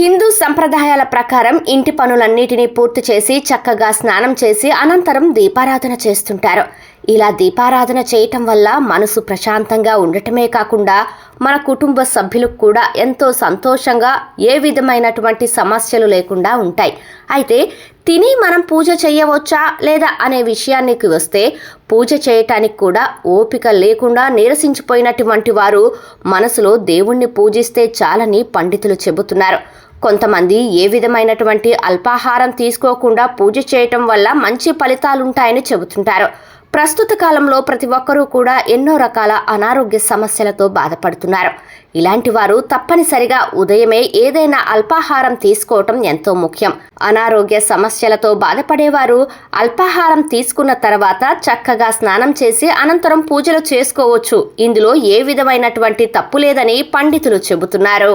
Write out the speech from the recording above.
హిందూ సంప్రదాయాల ప్రకారం ఇంటి పనులన్నిటినీ పూర్తి చేసి చక్కగా స్నానం చేసి అనంతరం దీపారాధన చేస్తుంటారు. ఇలా దీపారాధన చేయటం వల్ల మనసు ప్రశాంతంగా ఉండటమే కాకుండా మన కుటుంబ సభ్యులకు కూడా ఎంతో సంతోషంగా ఏ విధమైనటువంటి సమస్యలు లేకుండా ఉంటాయి. అయితే తిని మనం పూజ చేయవచ్చా లేదా అనే విషయానికి వస్తే, పూజ చేయటానికి కూడా ఓపిక లేకుండా నీరసించిపోయినటువంటి వారు మనసులో దేవుణ్ణి పూజిస్తే చాలని పండితులు చెబుతున్నారు. కొంతమంది ఏ విధమైనటువంటి అల్పాహారం తీసుకోకుండా పూజ చేయటం వల్ల మంచి ఫలితాలుంటాయని చెబుతుంటారు. ప్రస్తుత కాలంలో ప్రతి ఒక్కరూ కూడా ఎన్నో రకాల అనారోగ్య సమస్యలతో బాధపడుతున్నారు. ఇలాంటి వారు తప్పనిసరిగా ఉదయమే ఏదైనా అల్పాహారం తీసుకోవటం ఎంతో ముఖ్యం. అనారోగ్య సమస్యలతో బాధపడేవారు అల్పాహారం తీసుకున్న తర్వాత చక్కగా స్నానం చేసి అనంతరం పూజలు చేసుకోవచ్చు. ఇందులో ఏ విధమైనటువంటి తప్పు లేదని పండితులు చెబుతున్నారు.